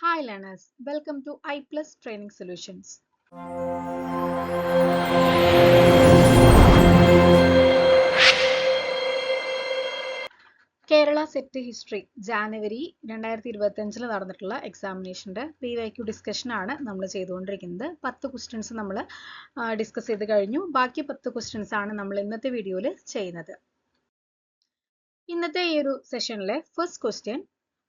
Hi learners, welcome to I Plus Training Solutions. Kerala set history January 2025 നടന്നിട്ടുള്ള എക്സാമിനേഷൻ്റെ PYQ discussion ആണ് നമ്മൾ ചെയ്തുകൊണ്ടിരിക്കുന്നത്. 10 ക്വസ്റ്റ്യൻസ് നമ്മൾ ഡിസ്കസ് ചെയ്ത് കഴിഞ്ഞു. ബാക്കി 10 ക്വസ്റ്റ്യൻസ് ആണ് നമ്മൾ ഇന്നത്തെ വീഡിയോയിൽ ചെയ്യുന്നത്. ഇന്നത്തെ ഈ ഒരു സെഷനിലെ ഫസ്റ്റ് ക്വസ്റ്റ്യൻ,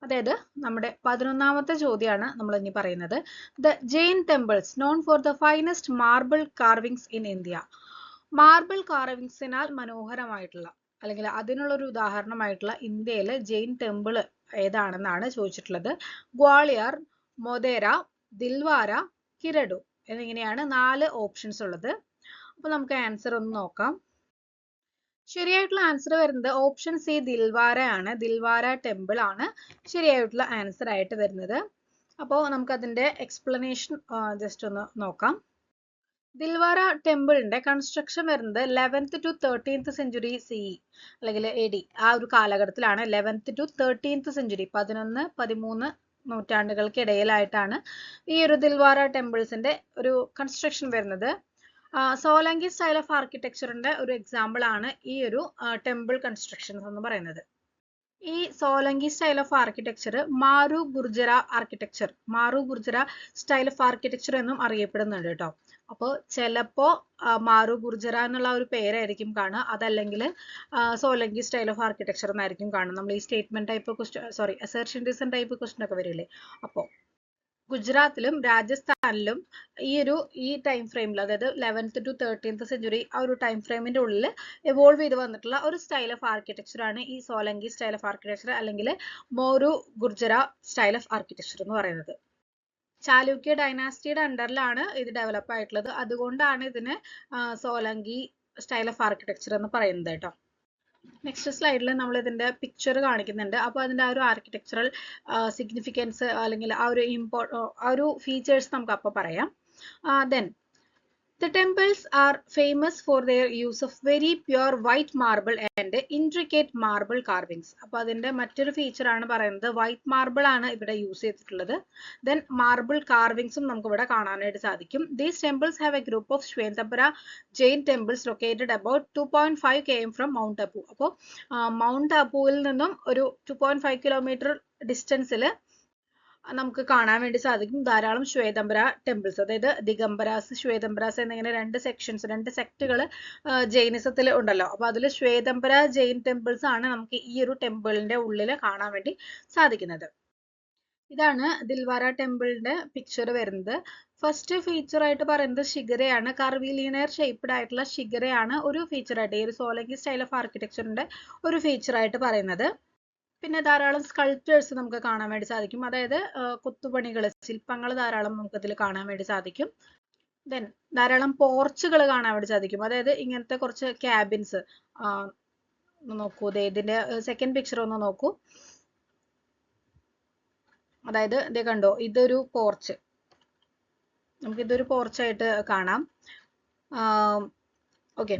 അതായത് നമ്മുടെ 11ാമത്തെ ചോദ്യമാണ് നമ്മൾ ഇനി പറയുന്നത്. The Jain temples known for the finest marble carvings in India. Marble കാർവിങ്സിനാൽ മനോഹരമായിട്ടുള്ള അല്ലെങ്കിൽ അതിനുള്ളൊരു ഉദാഹരണമായിട്ടുള്ള ഇന്ത്യയിലെ ജെയിൻ ടെമ്പിൾ ഏതാണെന്നാണ് ചോദിച്ചിട്ടുള്ളത്. ഗ്വാളിയർ, മൊതേര, ദിൽവാര, കിരഡു എന്നിങ്ങനെയാണ് 4 ഓപ്ഷൻസ് ഉള്ളത്. അപ്പോൾ നമുക്ക് ആൻസർ ഒന്ന് നോക്കാം. ശരിയായിട്ടുള്ള ആൻസർ വരുന്നത് ഓപ്ഷൻ സി ദിൽവാര ആണ്. ദിൽവാര ടെമ്പിൾ ആണ് ശരിയായിട്ടുള്ള ആൻസർ ആയിട്ട് വരുന്നത്. അപ്പോൾ നമുക്ക് അതിന്റെ എക്സ്പ്ലനേഷൻ ജസ്റ്റ് ഒന്ന് നോക്കാം. ദിൽവാര ടെമ്പിളിന്റെ കൺസ്ട്രക്ഷൻ വരുന്നത് 11th to 13th century CE അല്ലെങ്കിൽ AD ആ ഒരു കാലഘട്ടത്തിലാണ്. 11th to 13th സെഞ്ചുറി 11-13 നൂറ്റാണ്ടുകൾക്കിടയിലായിട്ടാണ് ഈ ഒരു ദിൽവാര ടെമ്പിൾസിന്റെ ഒരു കൺസ്ട്രക്ഷൻ വരുന്നത്. സോലങ്കി സ്റ്റൈൽ ഓഫ് ആർക്കിടെക്ചറിന്റെ ഒരു എക്സാമ്പിൾ ആണ് ഈ ഒരു ടെമ്പിൾ കൺസ്ട്രക്ഷൻസ് എന്ന് പറയുന്നത്. ഈ Solanki style of architecture Maru Gurjara architecture, Maru Gurjara style of architecture എന്നും അറിയപ്പെടുന്നുണ്ട് കേട്ടോ. അപ്പോൾ ചിലപ്പോ മാരു ഗുർജറ എന്നുള്ള ഒരു പേരായിരിക്കും കാണുക, അതല്ലെങ്കിൽ സോലങ്കി സ്റ്റൈൽ ഓഫ് ആർക്കിടെക്ചർ എന്നായിരിക്കും കാണുക. നമ്മൾ ഈ statement type question assertion type question ഒക്കെ വരില്ലേ. അപ്പോൾ ഗുജറാത്തിലും രാജസ്ഥാനിലും ഈ ടൈം ഫ്രെയിമിൽ, അതായത് 11th to 13th സെഞ്ചുറി ആ ഒരു ടൈം ഫ്രെയിമിന്റെ ഉള്ളിൽ എവോൾവ് ചെയ്ത് വന്നിട്ടുള്ള ഒരു സ്റ്റൈൽ ഓഫ് ആർക്കിടെക്ചർ ആണ് ഈ സോലങ്കി സ്റ്റൈൽ ഓഫ് ആർക്കിടെക്ചർ അല്ലെങ്കിൽ മോരു ഗുർജറ സ്റ്റൈൽ ഓഫ് ആർക്കിടെക്ചർ എന്ന് പറയുന്നത്. ചാലൂക്യ ഡൈനാസ്റ്റിയുടെ അണ്ടറിലാണ് ഇത് ഡെവലപ്പ് ആയിട്ടുള്ളത്. അതുകൊണ്ടാണ് ഇതിന് സോലങ്കി സ്റ്റൈൽ ഓഫ് ആർക്കിടെക്ചർ എന്ന് പറയുന്നത് കേട്ടോ. നെക്സ്റ്റ് സ്ലൈഡിൽ നമ്മൾ ഇതിന്റെ പിക്ചർ കാണിക്കുന്നുണ്ട്. അപ്പോൾ അതിന്റെ ആ ഒരു ആർക്കിടെക്ചറൽ സിഗ്നിഫിക്കൻസ് അല്ലെങ്കിൽ ആ ഒരു ഫീച്ചേഴ്സ് നമുക്ക് അപ്പോൾ പറയാം. Then the temples are famous for their use of very pure white marble and intricate marble carvings. അപ്പോൾ അതിന്റെ മറ്റൊരു ഫീച്ചർ ആണ് പറയുന്നത് വൈറ്റ് മാർബിൾ ആണ് ഇവിടെ യൂസ് ചെയ്തിട്ടുള്ളത്. ദെൻ മാർബിൾ കാർവിങ്സും നമുക്ക് ഇവിടെ കാണാനായിട്ട് സാധിക്കും. These temples have a group of Shvetambara Jain temples located about 2.5 km from Mount Abu. അപ്പോൾ മൗണ്ട് അബുവിൽ നിന്നും ഒരു 2.5 കിലോമീറ്റർ ഡിസ്റ്റൻസിൽ നമുക്ക് കാണാൻ വേണ്ടി സാധിക്കും ധാരാളം ശ്വേതംബര ടെമ്പിൾസ്, അതായത് ദിഗംബരാസ്, ശ്വേതംബരാസ് എന്നിങ്ങനെ 2 സെക്ഷൻസ്, 2 സെക്ടുകൾ ജൈനിസത്തിൽ ഉണ്ടല്ലോ. അപ്പൊ അതിൽ ശ്വേതംബര ജെയിൻ ടെമ്പിൾസ് ആണ് നമുക്ക് ഈ ഒരു ടെമ്പിളിന്റെ ഉള്ളിൽ കാണാൻ വേണ്ടി സാധിക്കുന്നത്. ഇതാണ് ദിൽവാര ടെമ്പിളിന്റെ പിക്ചർ വരുന്നത്. ഫസ്റ്റ് ഫീച്ചർ ആയിട്ട് പറയുന്നത് ശിഖരയാണ്. കർവിലീനിയർ ഷേപ്ഡ് ആയിട്ടുള്ള ശിഖരയാണ് ഒരു ഫീച്ചർ ആയിട്ട്, ഈ ഒരു സോലങ്കി സ്റ്റൈൽ ഓഫ് ആർക്കിടെക്ചറിന്റെ ഒരു ഫീച്ചർ ആയിട്ട് പറയുന്നത്. പിന്നെ ധാരാളം സ്കൾപ്ചേഴ്സ് നമുക്ക് കാണാൻ വേണ്ടി സാധിക്കും, അതായത് കൊത്തുപണികൾ, ശില്പങ്ങൾ ധാരാളം നമുക്ക് ഇതിൽ കാണാൻ വേണ്ടി സാധിക്കും. ദെൻ ധാരാളം പോർച്ചുകൾ കാണാൻ വേണ്ടി സാധിക്കും, അതായത് ഇങ്ങനത്തെ കുറച്ച് ക്യാബിൻസ്. നോക്കൂ, ഇതിന്റെ സെക്കൻഡ് പിക്ചർ ഒന്ന് നോക്കൂ. അതായത് ഇത് കണ്ടോ, ഇതൊരു പോർച്ച്, നമുക്കിതൊരു പോർച്ചായിട്ട് കാണാം. ഓക്കെ,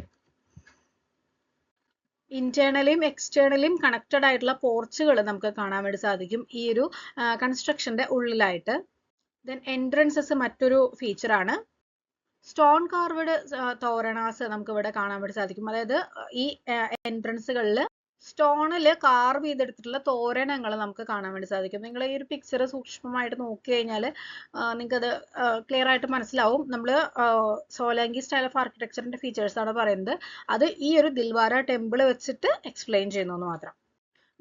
ഇന്റേണലിയും എക്സ്റ്റേണലിയും കണക്റ്റഡ് ആയിട്ടുള്ള പോർച്ചുകൾ നമുക്ക് കാണാൻ വേണ്ടി സാധിക്കും ഈ ഒരു കൺസ്ട്രക്ഷന്റെ ഉള്ളിലായിട്ട്. ദെൻ എൻട്രൻസസ് മറ്റൊരു ഫീച്ചർ ആണ്. സ്റ്റോൺ കാർവ്ഡ് തോരണാസ് നമുക്ക് ഇവിടെ കാണാൻ വേണ്ടി സാധിക്കും, അതായത് ഈ എൻട്രൻസുകളിൽ സ്റ്റോണിൽ കാർവ് ചെയ്തെടുത്തിട്ടുള്ള തോരണങ്ങൾ നമുക്ക് കാണാൻ വേണ്ടി സാധിക്കും. നിങ്ങൾ ഈ ഒരു പിക്ചർ സൂക്ഷ്മമായിട്ട് നോക്കി കഴിഞ്ഞാൽ നിങ്ങൾക്കത് ക്ലിയർ ആയിട്ട് മനസ്സിലാവും. നമ്മൾ സോലങ്കി സ്റ്റൈൽ ഓഫ് ആർക്കിടെക്ചറിന്റെ ഫീച്ചേഴ്സ് ആണ് പറയുന്നത്. അത് ഈ ഒരു ദിൽവാര ടെമ്പിൾ വെച്ചിട്ട് എക്സ്പ്ലെയിൻ ചെയ്യുന്നു എന്ന് മാത്രം.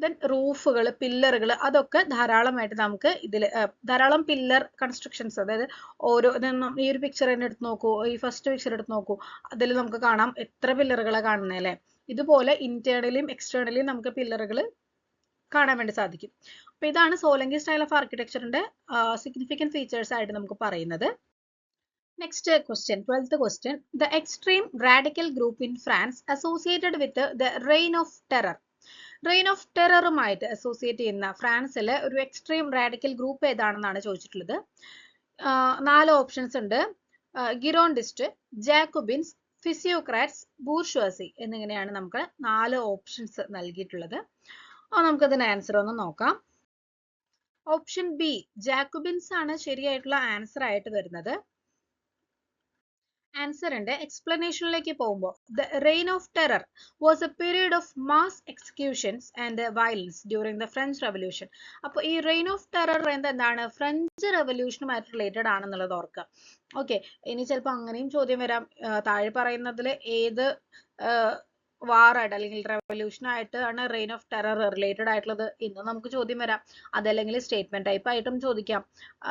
ദെൻ റൂഫുകൾ, പില്ലറുകൾ, അതൊക്കെ ധാരാളമായിട്ട് നമുക്ക് ഇതിൽ ധാരാളം പില്ലർ കൺസ്ട്രക്ഷൻസ്, അതായത് ഓരോ ഈ ഒരു പിക്ചർ തന്നെ എടുത്ത് നോക്കൂ, ഈ ഫസ്റ്റ് പിക്ചർ എടുത്ത് നോക്കൂ, അതിൽ നമുക്ക് കാണാം എത്ര പില്ലറുകളെ കാണുന്നത് അല്ലേ. ഇതുപോലെ ഇന്റേണലിയും എക്സ്റ്റേണലിയും നമുക്ക് പില്ലറുകൾ കാണാൻ വേണ്ടി സാധിക്കും. അപ്പൊ ഇതാണ് സോലങ്കി സ്റ്റൈൽ ഓഫ് ആർക്കിടെക്ചറിന്റെ സിഗ്നിഫിക്കന്റ് ഫീച്ചേഴ്സ് ആയിട്ട് നമുക്ക് പറയുന്നത്. Next question, 12th question. The extreme radical group in France associated with the reign of terror. Reign of ടെററുമായിട്ട് അസോസിയേറ്റ് ചെയ്യുന്ന ഫ്രാൻസിലെ ഒരു എക്സ്ട്രീം റാഡിക്കൽ ഗ്രൂപ്പ് ഏതാണെന്നാണ് ചോദിച്ചിട്ടുള്ളത്. 4 ഓപ്ഷൻസ് ഉണ്ട്. ഗിറോണ്ടിസ്റ്റ്, ജാക്കുബിൻസ്, ഫിസിയോക്രാറ്റ്സ്, ബൂർഷ്വാസി എന്നിങ്ങനെയാണ് നമുക്ക് 4 ഓപ്ഷൻസ് നൽകിയിട്ടുള്ളത്. നമുക്കതിന് ആൻസർ ഒന്ന് നോക്കാം. ഓപ്ഷൻ ബി ജാക്കോബിൻസ് ആണ് ശരിയായിട്ടുള്ള ആൻസർ ആയിട്ട് വരുന്നത്. ആൻസർ ഉണ്ട്. എക്സ്പ്ലനേഷനിലേക്ക് പോകുമ്പോൾ the reign of terror was A period of mass executions and violence during the French revolution. അപ്പോൾ ഈ റെയിൻ ഓഫ് ടെറർ എന്താണ്, ഫ്രഞ്ച് റെവല്യൂഷനുമായിട്ട് റിലേറ്റഡ് ആണെന്നുള്ളത് ഓർക്കുക. ഓക്കെ, ഇനി ചിലപ്പോൾ അങ്ങനെയും ചോദ്യം വരാം, താഴെ പറയുന്നതിൽ ഏത് വാറായിട്ട് അല്ലെങ്കിൽ റെവല്യൂഷനായിട്ട് ആണ് റെയിൻ ഓഫ് ടെറർ റിലേറ്റഡ് ആയിട്ടുള്ളത് എന്ന് നമുക്ക് ചോദ്യം വരാം. അതല്ലെങ്കിൽ സ്റ്റേറ്റ്മെന്റ് ടൈപ്പ് ആയിട്ടും ചോദിക്കാം.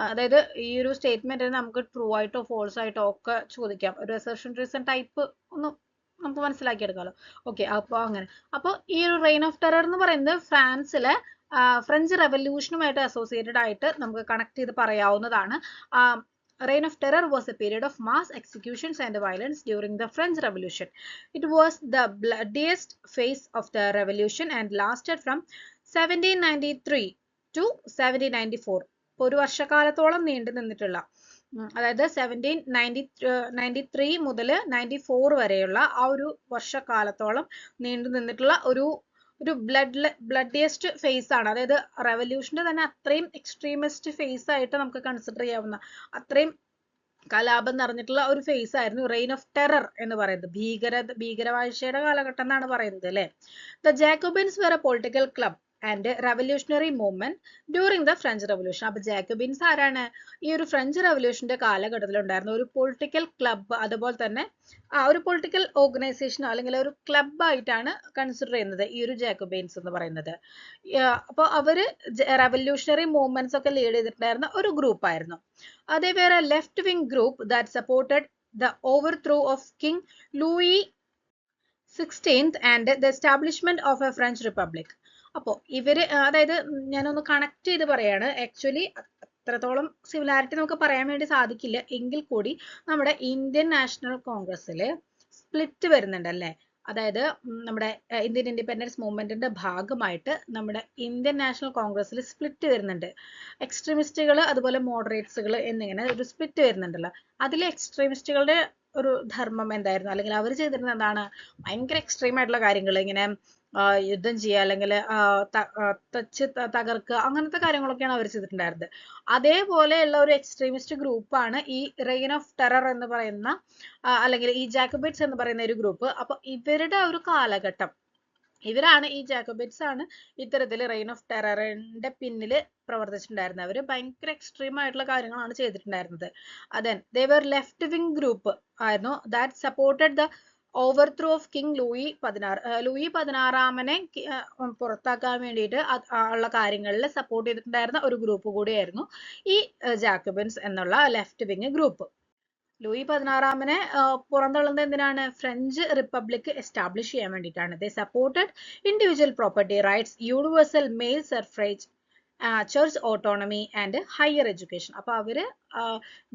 അതായത് ഈ ഒരു സ്റ്റേറ്റ്മെന്റ് നമുക്ക് ട്രൂ ആയിട്ടോ ഫോൾസ് ആയിട്ടോ ഒക്കെ ചോദിക്കാം. ഒരു അസർഷൻ റീസൺ ടൈപ്പ് ഒന്ന് നമുക്ക് മനസ്സിലാക്കിയെടുക്കാമല്ലോ. ഓക്കെ, അപ്പോൾ അങ്ങനെ. അപ്പോൾ ഈ ഒരു റെയിൻ ഓഫ് ടെറർ എന്ന് പറയുന്നത് ഫ്രാൻസിലെ ഫ്രഞ്ച് റെവല്യൂഷനുമായിട്ട് അസോസിയേറ്റഡ് ആയിട്ട് നമുക്ക് കണക്ട് ചെയ്ത് പറയാവുന്നതാണ്. Reign of Terror was a period of mass executions and violence during the French Revolution. It was the bloodiest phase of the revolution and lasted from 1793 to 1794. ഒരു വർഷക്കാലത്തോളം നീണ്ടു നിന്നിട്ടുള്ള, അതായത് 1793 മുതൽ 94 വരെയുള്ള ആ ഒരു വർഷക്കാലത്തോളം നീണ്ടു നിന്നിട്ടുള്ള ഒരു ബ്ലഡിയസ്റ്റ് ഫേസ് ആണ്. അതായത് റെവല്യൂഷന്റെ തന്നെ അത്രയും എക്സ്ട്രീമിസ്റ്റ് ഫേസ് ആയിട്ട് നമുക്ക് കൺസിഡർ ചെയ്യാവുന്ന അത്രയും കലാപം നിറഞ്ഞിട്ടുള്ള ഒരു ഫേസ് ആയിരുന്നു റെയിൻ ഓഫ് ടെറർ എന്ന് പറയുന്നത്. ഭീകരവാഴ്ചയുടെ കാലഘട്ടം എന്നാണ് പറയുന്നത് അല്ലെ. The Jacobins were a political club and revolutionary movement during the French revolution. അപ്പൊ ജാക്കോബിൻസ് ആരാണ്? ഈ ഒരു ഫ്രഞ്ച് റെവല്യൂഷന്റെ കാലഘട്ടത്തിൽ ഉണ്ടായിരുന്ന ഒരു പൊളിറ്റിക്കൽ ക്ലബ്ബ്, അതുപോലെ തന്നെ ഒരു പൊളിറ്റിക്കൽ ഓർഗനൈസേഷൻ അല്ലെങ്കിൽ ഒരു ക്ലബ് ആയിട്ടാണ് കൺസിഡർ ചെയ്യുന്നത് ഈ ഒരു ജാക്കോബിൻസ് എന്ന് പറയുന്നത്. അപ്പോൾ അവര് റെവല്യൂഷണറി മൂവ്മെന്റ്സ് ഒക്കെ ലീഡ് ചെയ്തിട്ടുണ്ടായിരുന്ന ഒരു ഗ്രൂപ്പ് ആയിരുന്നു. അതേ വേറെ left wing group that supported the overthrow of king Louis 16th and the establishment of a French republic. അപ്പോൾ ഇവര്, അതായത് ഞാനൊന്ന് കണക്ട് ചെയ്ത് പറയാണ്. ആക്ച്വലി അത്രത്തോളം സിമിലാരിറ്റി നമുക്ക് പറയാൻ വേണ്ടി സാധിക്കില്ല എങ്കിൽ കൂടി നമ്മുടെ ഇന്ത്യൻ നാഷണൽ കോൺഗ്രസ്സിൽ സ്പ്ലിറ്റ് വരുന്നുണ്ട് അല്ലേ. അതായത് നമ്മുടെ ഇന്ത്യൻ ഇൻഡിപെൻഡൻസ് മൂവ്മെന്റിന്റെ ഭാഗമായിട്ട് നമ്മുടെ ഇന്ത്യൻ നാഷണൽ കോൺഗ്രസ്സിൽ സ്പ്ലിറ്റ് വരുന്നുണ്ട്. എക്സ്ട്രീമിസ്റ്റുകൾ അതുപോലെ മോഡറേറ്റ്സുകൾ എന്നിങ്ങനെ ഒരു സ്പ്ലിറ്റ് വരുന്നുണ്ടല്ലോ. അതിൽ എക്സ്ട്രീമിസ്റ്റുകളുടെ ഒരു ധർമ്മം എന്തായിരുന്നു, അല്ലെങ്കിൽ അവർ ചെയ്തിരുന്നത് എന്താണ്, ഭയങ്കര എക്സ്ട്രീം ആയിട്ടുള്ള കാര്യങ്ങൾ, ഇങ്ങനെ യുദ്ധം ചെയ്യുക അല്ലെങ്കിൽ തച്ച് തകർക്കുക, അങ്ങനത്തെ കാര്യങ്ങളൊക്കെയാണ് അവർ ചെയ്തിട്ടുണ്ടായിരുന്നത്. അതേപോലെയുള്ള ഒരു എക്സ്ട്രീമിസ്റ്റ് ഗ്രൂപ്പാണ് ഈ റെയിൻ ഓഫ് ടെറർ എന്ന് പറയുന്ന അല്ലെങ്കിൽ ഈ ജാക്കോബിറ്റ്സ് എന്ന് പറയുന്ന ഒരു ഗ്രൂപ്പ്. അപ്പൊ ഇവരുടെ ഒരു കാലഘട്ടം, ഇവരാണ് ഈ ജാക്കോബിറ്റ്സ് ആണ് ഇത്തരത്തിൽ റെയിൻ ഓഫ് ടെററിന്റെ പിന്നിൽ പ്രവർത്തിച്ചിട്ടുണ്ടായിരുന്നത്. അവര് ഭയങ്കര എക്സ്ട്രീം ആയിട്ടുള്ള കാര്യങ്ങളാണ് ചെയ്തിട്ടുണ്ടായിരുന്നത്. Then they were left wing group ആയിരുന്നു that supported the overthrow of king Louis 16 പുറത്താക്കാൻ വേണ്ടിയിട്ട് ഉള്ള കാര്യങ്ങളിൽ സപ്പോർട്ട് ചെയ്തിട്ടുണ്ടായിരുന്ന ഒരു ഗ്രൂപ്പ് കൂടിയായിരുന്നു ഈ ജാക്കോബിൻസ് എന്നുള്ള ലെഫ്റ്റ് വിങ് ഗ്രൂപ്പ്. ലൂയി 16 പുറന്തള്ളുന്നത് എന്തിനാണ്? ഫ്രഞ്ച് റിപ്പബ്ലിക് എസ്റ്റാബ്ലിഷ് ചെയ്യാൻ വേണ്ടിയിട്ടാണ്. They supported individual property rights, universal male suffrage, church autonomy and higher education. അപ്പൊ അവര്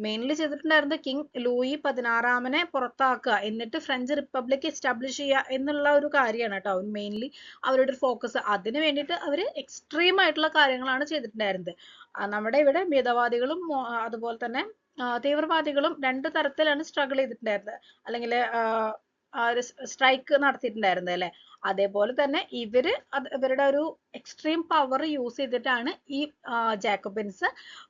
മെയിൻലി ചെയ്തിട്ടുണ്ടായിരുന്നത് കിങ് ലൂയി 16 പുറത്താക്കുക, എന്നിട്ട് ഫ്രഞ്ച് റിപ്പബ്ലിക് എസ്റ്റാബ്ലിഷ് ചെയ്യുക എന്നുള്ള ഒരു കാര്യമാണ് കേട്ടോ. മെയിൻലി അവരുടെ ഫോക്കസ്. അതിന് വേണ്ടിയിട്ട് അവര് എക്സ്ട്രീം ആയിട്ടുള്ള കാര്യങ്ങളാണ് ചെയ്തിട്ടുണ്ടായിരുന്നത്. നമ്മുടെ ഇവിടെ മിതവാദികളും അതുപോലെ തന്നെ തീവ്രവാദികളും രണ്ട് തരത്തിലാണ് സ്ട്രഗിൾ ചെയ്തിട്ടുണ്ടായിരുന്നത്, അല്ലെങ്കിൽ സ്ട്രൈക്ക് നടത്തിയിട്ടുണ്ടായിരുന്നത് അല്ലെ. അതേപോലെ തന്നെ ഇവരുടെ ഒരു എക്സ്ട്രീം പവർ യൂസ് ചെയ്തിട്ടാണ് ഈ ജാക്കോബിൻസ്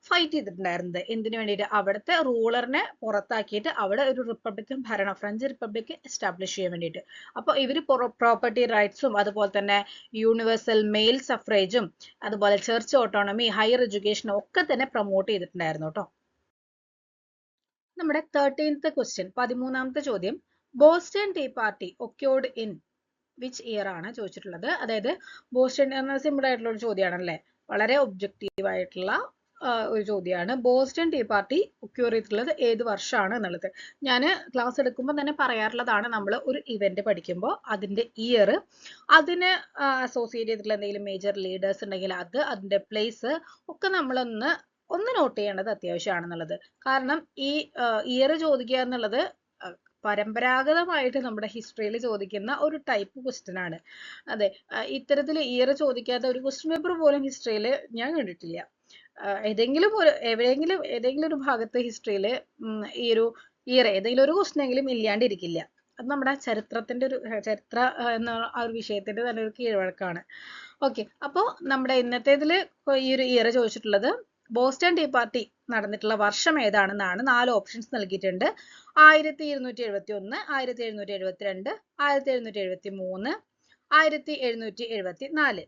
ഫൈറ്റ് ചെയ്തിട്ടുണ്ടായിരുന്നത്. എന്തിനു വേണ്ടിയിട്ട്? അവിടുത്തെ റൂളറിനെ പുറത്താക്കിയിട്ട് അവിടെ ഒരു റിപ്പബ്ലിക്കൻ ഭരണം, ഫ്രഞ്ച് റിപ്പബ്ലിക് എസ്റ്റാബ്ലിഷ് ചെയ്യാൻ വേണ്ടിയിട്ട്. അപ്പൊ ഇവര് പ്രോപ്പർട്ടി റൈറ്റ്സും അതുപോലെ തന്നെ യൂണിവേഴ്സൽ മെയിൽ സഫ്രേജും അതുപോലെ ചർച്ച് ഓട്ടോണമി, ഹയർ എഡ്യൂക്കേഷനും ഒക്കെ തന്നെ പ്രൊമോട്ട് ചെയ്തിട്ടുണ്ടായിരുന്നു കേട്ടോ. നമ്മുടെ 13th ക്വസ്റ്റ്യൻ, 13ാമത്തെ ചോദ്യം, Boston tea party occurred in which year ആണ് ചോദിച്ചിട്ടുള്ളത്. അതായത് ബോസ്റ്റൺ എന്ന സിമ്പിൾ ആയിട്ടുള്ള ഒരു ചോദ്യമാണല്ലേ, വളരെ ഒബ്ജക്റ്റീവ് ആയിട്ടുള്ള ഒരു ചോദ്യമാണ്. ബോസ്റ്റൺ ടീ പാർട്ടി ഒക്യൂർ ചെയ്തിട്ടുള്ളത് ഏത് വർഷമാണ് എന്നുള്ളത് ഞാൻ ക്ലാസ് എടുക്കുമ്പോൾ തന്നെ പറയാറുള്ളതാണ്. നമ്മൾ ഒരു ഇവന്റ് പഠിക്കുമ്പോൾ അതിന്റെ ഇയർ, അതിന് അസോസിയേറ്റ് ചെയ്തിട്ടുള്ള എന്തെങ്കിലും മേജർ ലീഡേഴ്സ് ഉണ്ടെങ്കിൽ അതിന്റെ പ്ലേസ് ഒക്കെ നമ്മളൊന്ന് നോട്ട് ചെയ്യേണ്ടത് അത്യാവശ്യമാണെന്നുള്ളത്. കാരണം ഈ ഇയർ ചോദിക്കുക എന്നുള്ളത് പരമ്പരാഗതമായിട്ട് നമ്മുടെ ഹിസ്റ്ററിയിൽ ചോദിക്കുന്ന ഒരു ടൈപ്പ് ക്വസ്റ്റ്യൻ ആണ്. അതെ, ഇത്തരത്തിൽ ഇയർ ചോദിക്കാത്ത ഒരു ക്വസ്റ്റ്യൻ പേപ്പർ പോലും ഹിസ്റ്ററിയിൽ ഞാൻ കണ്ടിട്ടില്ല. ഏതെങ്കിലും ഒരു ഭാഗത്ത് ഹിസ്റ്ററിയിൽ ഈ ഒരു ഇയർ ഏതെങ്കിലും ഒരു ക്വസ്റ്റ്യൻ എങ്കിലും ഇല്ലാണ്ടിരിക്കില്ല. അത് നമ്മുടെ ചരിത്ര എന്ന ആ ഒരു വിഷയത്തിന്റെ തന്നെ ഒരു കീഴ്വഴക്കാണ്. ഓക്കെ, അപ്പോൾ നമ്മുടെ ഇന്നത്തേതിൽ ഈ ഒരു ഇയർ ചോദിച്ചിട്ടുള്ളത് ബോസ്റ്റൺ ടീ പാർട്ടി നടന്നിട്ടുള്ള വർഷം ഏതാണെന്നാണ്. 4 ഓപ്ഷൻസ് നൽകിയിട്ടുണ്ട്. 1271, 1772, 1773, 1774